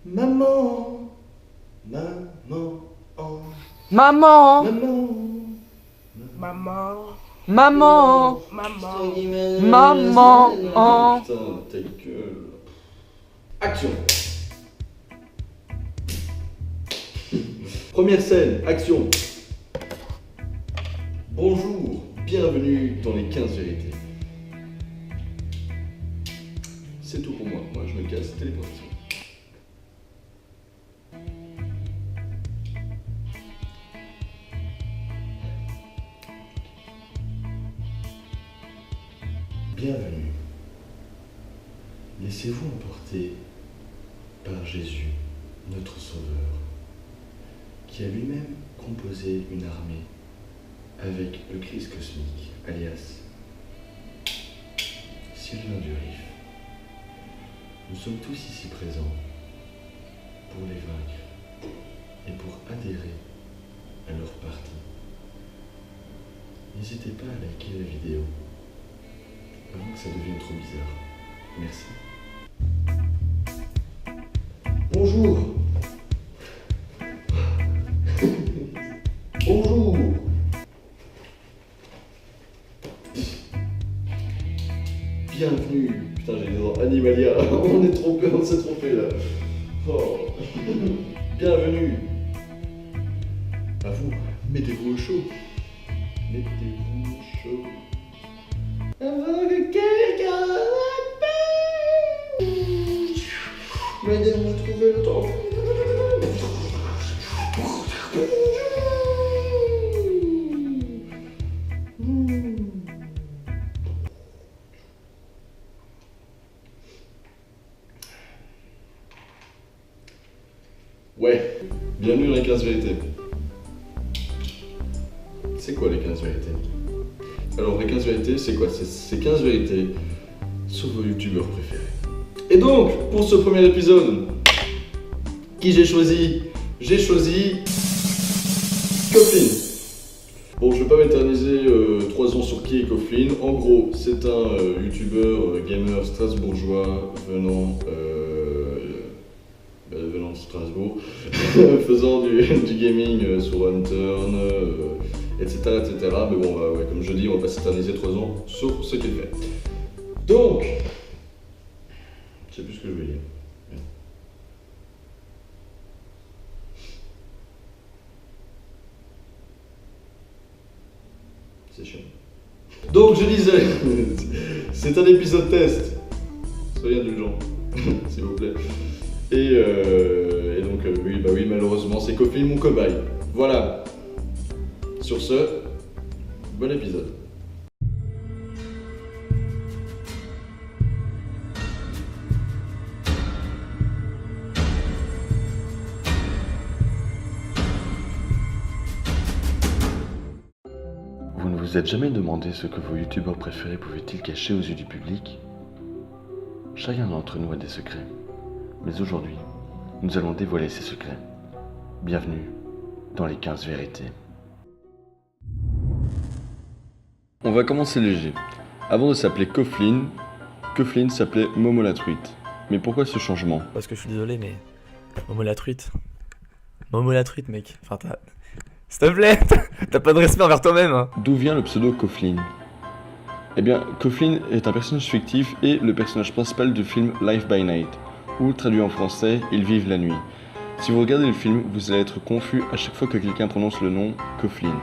Maman, maman, oh, Maman, maman, Maman, maman, maman, maman, oh. Putain, ta gueule. Action. Première scène, action. Bonjour, bienvenue dans les 15 vérités. C'est tout pour moi, je me casse, téléportation. Bienvenue. Laissez-vous emporter par Jésus, notre Sauveur, qui a lui-même composé une armée avec le Christ cosmique, alias Sylvain Durif. Nous sommes tous ici présents pour les vaincre et pour adhérer à leur parti. N'hésitez pas à liker la vidéo avant que ça devienne trop bizarre. Merci. Bonjour. Bonjour. Bienvenue. Putain, j'ai des dans Animalia. On s'est trompé là. Oh. Bienvenue. À vous, mettez-vous au chaud. Mettez-vous au chaud. Avant que quelqu'un m'appelle. M'aidez-moi à trouver le temps. Ouais, bienvenue dans les 15 vérités. C'est quoi les 15 vérités? Alors les 15 vérités, c'est quoi? C'est 15 vérités sur vos youtubeurs préférés. Et donc, pour ce premier épisode, qui j'ai choisi? J'ai choisi Coffin. Bon, je vais pas m'éterniser 3 ans sur qui est Coffin. En gros, c'est un youtubeur gamer strasbourgeois venant de Strasbourg, faisant du gaming sur Unturned, etc., etc. Mais bon, ouais, comme je dis, on va pas s'éterniser 3 ans sur ce qu'il fait. Donc, je sais plus ce que je vais dire. C'est chiant. Donc, je disais, c'est un épisode test. Soyez indulgents, s'il vous plaît. Et donc, oui, malheureusement, c'est Coffin mon cobaye. Voilà. Sur ce, bon épisode. Vous ne vous êtes jamais demandé ce que vos youtubeurs préférés pouvaient-ils cacher aux yeux du public? Chacun d'entre nous a des secrets. Mais aujourd'hui, nous allons dévoiler ces secrets. Bienvenue dans les 15 vérités. On va commencer léger. Avant de s'appeler Coffin, Coffin s'appelait Momo la truite. Mais pourquoi ce changement? parce que je suis désolé, mais Momo la truite. Momo la truite, mec. Enfin, s'il te plaît, t'as pas de respect envers toi-même, hein. D'où vient le pseudo Coffin? Eh bien, Coffin est un personnage fictif et le personnage principal du film Life by Night, ou traduit en français, Ils vivent la nuit. Si vous regardez le film, vous allez être confus à chaque fois que quelqu'un prononce le nom Coffin.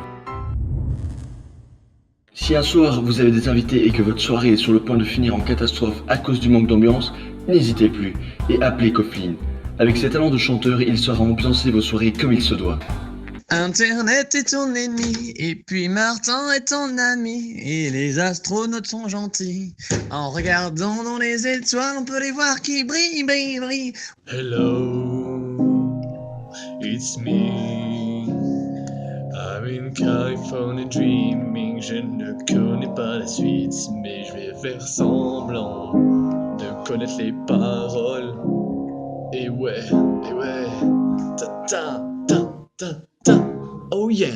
Si un soir vous avez des invités et que votre soirée est sur le point de finir en catastrophe à cause du manque d'ambiance, n'hésitez plus et appelez Coffin. Avec ses talents de chanteur, il saura ambiancer vos soirées comme il se doit. Internet est ton ennemi, et puis Martin est ton ami, et les astronautes sont gentils. En regardant dans les étoiles, on peut les voir qui brillent, brillent, brillent. Hello, it's me. I'm in California dreaming. Je ne connais pas la suite, mais je vais faire semblant de connaître les paroles. Et ouais, ta ta ta ta ta, oh yeah.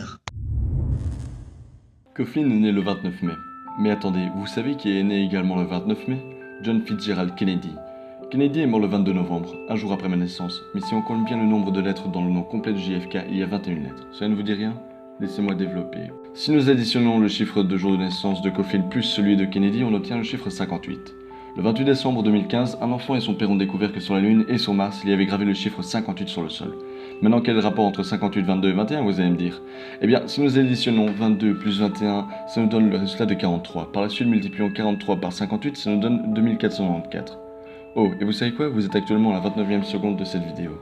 Coffin est né le 29 mai. Mais attendez, vous savez qui est né également le 29 mai? John Fitzgerald Kennedy, Kennedy est mort le 22 novembre, un jour après ma naissance, mais si on compte bien le nombre de lettres dans le nom complet de JFK, il y a 21 lettres. Cela ne vous dit rien? Laissez-moi développer. Si nous additionnons le chiffre de jour de naissance de Coffin plus celui de Kennedy, on obtient le chiffre 58. Le 28 décembre 2015, un enfant et son père ont découvert que sur la Lune et sur Mars, il y avait gravé le chiffre 58 sur le sol. Maintenant, quel est le rapport entre 58, 22 et 21, vous allez me dire? Eh bien, si nous additionnons 22 plus 21, ça nous donne le résultat de 43. Par la suite, multiplions 43 par 58, ça nous donne 2494. Oh, et vous savez quoi? Vous êtes actuellement à la 29e seconde de cette vidéo.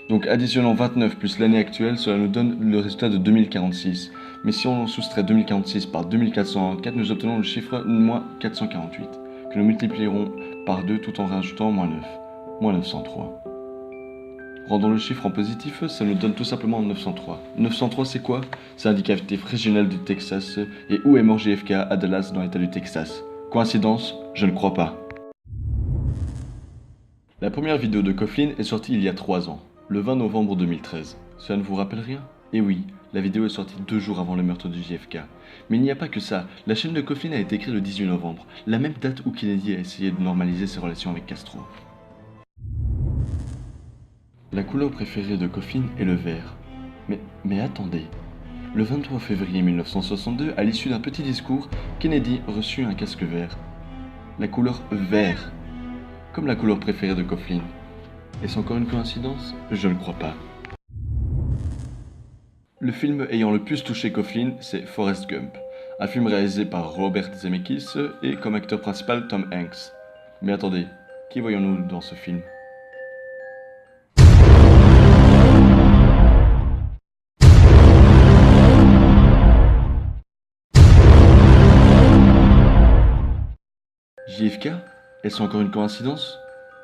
Donc, additionnant 29 plus l'année actuelle, cela nous donne le résultat de 2046. Mais si on soustrait 2046 par 2494, nous obtenons le chiffre moins 448, que nous multiplierons par 2 tout en rajoutant moins 9, moins 903. Rendons le chiffre en positif, ça nous donne tout simplement 903. 903 c'est quoi? C'est l'indicatif régional du Texas. Et où est mort JFK? À Dallas, dans l'état du Texas. Coïncidence? Je ne crois pas. La première vidéo de Coffin est sortie il y a 3 ans, le 20 novembre 2013. Cela ne vous rappelle rien? Eh oui, la vidéo est sortie 2 jours avant le meurtre de JFK. Mais il n'y a pas que ça, la chaîne de Coffin a été créée le 18 novembre, la même date où Kennedy a essayé de normaliser ses relations avec Castro. La couleur préférée de Coffin est le vert. Mais attendez, le 23 février 1962, à l'issue d'un petit discours, Kennedy reçut un casque vert. La couleur vert, comme la couleur préférée de Coffin. Est-ce encore une coïncidence? Je ne crois pas. Le film ayant le plus touché Coffin, c'est Forrest Gump, un film réalisé par Robert Zemeckis et comme acteur principal Tom Hanks. Mais attendez, qui voyons-nous dans ce film? JFK? Est-ce encore une coïncidence?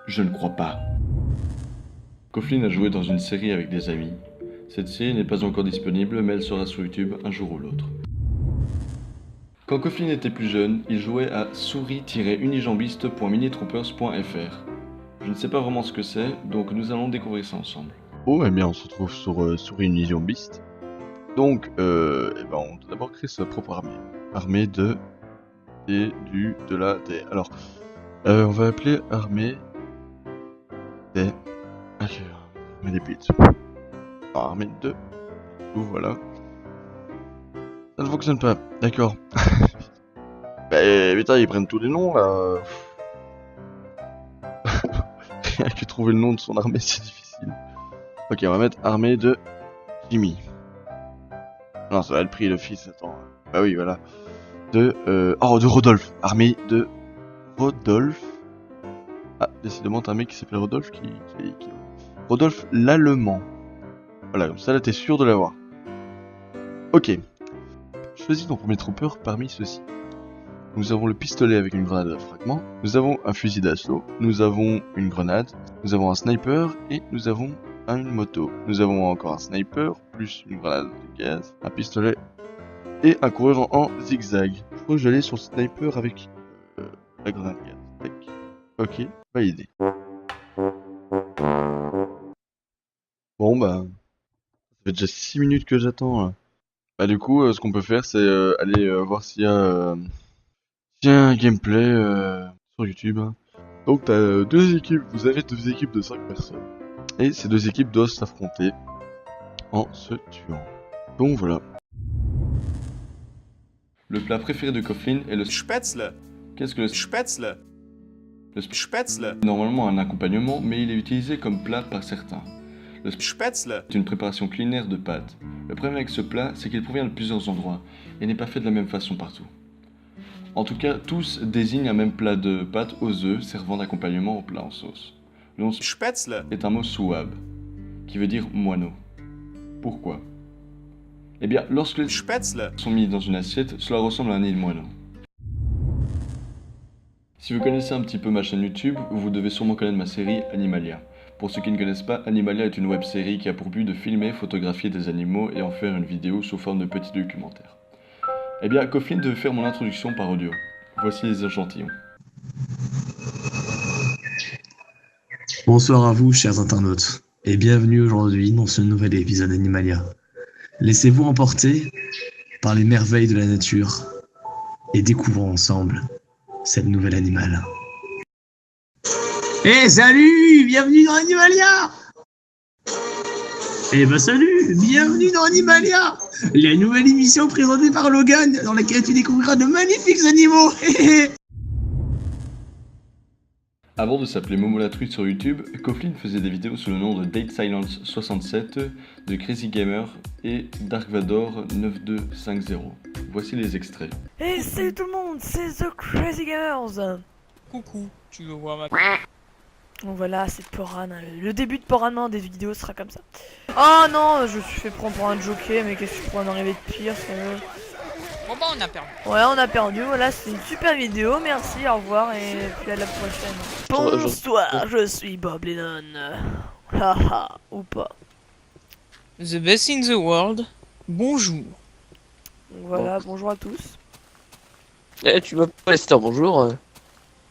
Je ne crois pas. Coffin a joué dans une série avec des amis. Cette série n'est pas encore disponible, mais elle sera sur YouTube un jour ou l'autre. Quand Coffin était plus jeune, il jouait à souris-unijambiste.minitroopers.fr. Je ne sais pas vraiment ce que c'est, donc nous allons découvrir ça ensemble. Oh, eh bien, on se retrouve sur Souris Unijambiste. Donc, on doit d'abord créer sa propre armée. Armée de... et du... de la... des... Alors, on va appeler armée... des... armée des bits. Armée de... tout, voilà. Ça ne fonctionne pas, d'accord. Putain, ils prennent tous les noms, là. Rien que trouver le nom de son armée, c'est difficile. Ok, on va mettre armée de Jimmy. Non, ça va être pris, le fils, attends. Bah oui, voilà. De Rodolphe. Armée de Rodolphe. Ah, décidément, t'as un mec qui s'appelle Rodolphe qui... Rodolphe l'Allemand. Voilà, comme ça, là, t'es sûr de l'avoir. Ok. Choisis ton premier trooper parmi ceux-ci. Nous avons le pistolet avec une grenade à fragment. Nous avons un fusil d'assaut. Nous avons une grenade. Nous avons un sniper. Et nous avons une moto. Nous avons encore un sniper, plus une grenade de gaz, un pistolet et un coureur en zigzag. Je crois que j'allais sur le sniper avec la grenade de gaz. Tac. Ok, validé. Bon bah, ça fait déjà 6 minutes que j'attends là. Bah du coup, ce qu'on peut faire, c'est aller voir s'il y a un gameplay sur YouTube. Donc t'as deux équipes, vous avez deux équipes de 5 personnes. Et ces deux équipes doivent s'affronter en se tuant. Donc voilà. Le plat préféré de Coffin est le Spätzle. Qu'est-ce que le Spätzle. Le Spätzle. normalement un accompagnement, mais il est utilisé comme plat par certains. Le Spätzle. est une préparation culinaire de pâtes. Le problème avec ce plat, c'est qu'il provient de plusieurs endroits et n'est pas fait de la même façon partout. En tout cas, tous désignent un même plat de pâtes aux œufs servant d'accompagnement au plat en sauce. Le nom Spätzle. est un mot souabe, qui veut dire moineau. Pourquoi? Eh bien, lorsque les Spätzle. sont mis dans une assiette, cela ressemble à un nid de moineau. Si vous connaissez un petit peu ma chaîne YouTube, vous devez sûrement connaître ma série Animalia. Pour ceux qui ne connaissent pas, Animalia est une web-série qui a pour but de filmer, photographier des animaux et en faire une vidéo sous forme de petits documentaires. Eh bien, Coffin devait faire mon introduction par audio. Voici les échantillons. Bonsoir à vous, chers internautes, et bienvenue aujourd'hui dans ce nouvel épisode d'Animalia. Laissez-vous emporter par les merveilles de la nature et découvrons ensemble cette nouvelle animale. Eh salut, bienvenue dans Animalia. Eh ben salut, bienvenue dans Animalia, la nouvelle émission présentée par Logan, dans laquelle tu découvriras de magnifiques animaux. Avant de s'appeler Momo la truite sur YouTube, Cofflin faisait des vidéos sous le nom de Date Silence 67, de Crazy Gamer et Dark Vador 9250. Voici les extraits. Hey, salut tout le monde, c'est The Crazy Gamers. Coucou, tu veux voir ma... Donc voilà, c'est Poran. Le début de Poran des vidéos sera comme ça. Oh non, je me suis fait prendre pour un jockey, mais qu'est-ce qui pourrait m'arriver de pire Bon bah on a perdu. Ouais, on a perdu, voilà, c'est une super vidéo, merci, au revoir et puis à la prochaine. Bonsoir, je suis Bob Lennon. Haha, ou pas. The best in the world. Bonjour. Donc voilà, bonjour à tous. Eh, tu m'as pas laissé dire bonjour.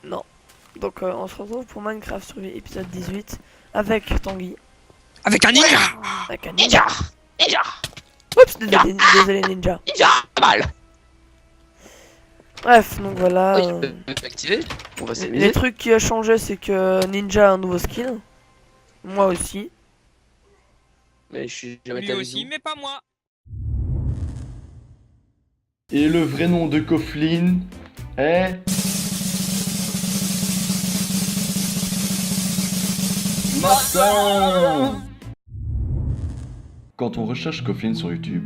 Non. Donc on se retrouve pour Minecraft Survie épisode 18 avec Tanguy. Avec un ninja. Avec un ninja. Oups, désolé ninja. Ninja, mal. Bref, donc voilà. Oui, tu peux activer. On va Les s'amuser. trucs qui a changé, c'est que Ninja a un nouveau skin. Moi aussi. Mais je suis jamais Lui ta aussi, bisou. mais pas moi. Et le vrai nom de Cofflin est... Martin. Quand on recherche Cofflin sur YouTube,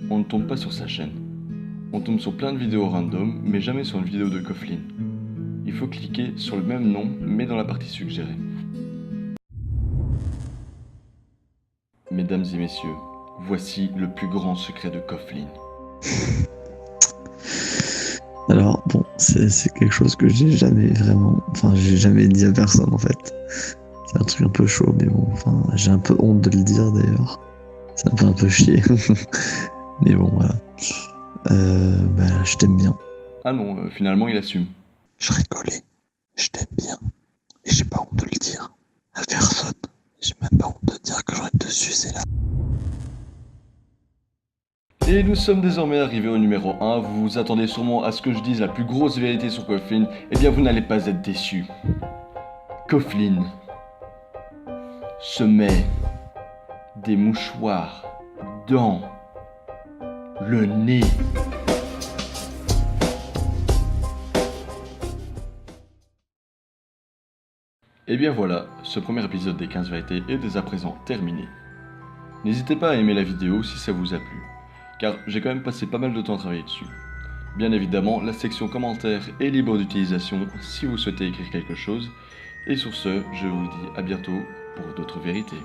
on ne tombe pas sur sa chaîne. On tombe sur plein de vidéos random, mais jamais sur une vidéo de Cofflin. Il faut cliquer sur le même nom, mais dans la partie suggérée. Mesdames et messieurs, voici le plus grand secret de Cofflin. Alors bon, c'est quelque chose que j'ai jamais vraiment, enfin j'ai jamais dit à personne en fait. C'est un truc un peu chaud, mais bon, enfin j'ai un peu honte de le dire d'ailleurs. Ça me fait un peu chier. Mais bon voilà. Bah je t'aime bien. Ah non, finalement il assume. Je rigolais. Je t'aime bien. Et j'ai pas honte de le dire. À personne. J'ai même pas honte de dire que j'ai envie de te sucer là. Et nous sommes désormais arrivés au numéro 1. Vous vous attendez sûrement à ce que je dise la plus grosse vérité sur Cofflin. Eh bien vous n'allez pas être déçus. Cofflin se met des mouchoirs dans le nez. Et bien voilà, ce premier épisode des 15 vérités est dès à présent terminé. N'hésitez pas à aimer la vidéo si ça vous a plu, car j'ai quand même passé pas mal de temps à travailler dessus. Bien évidemment, la section commentaires est libre d'utilisation si vous souhaitez écrire quelque chose, et sur ce, je vous dis à bientôt pour d'autres vérités.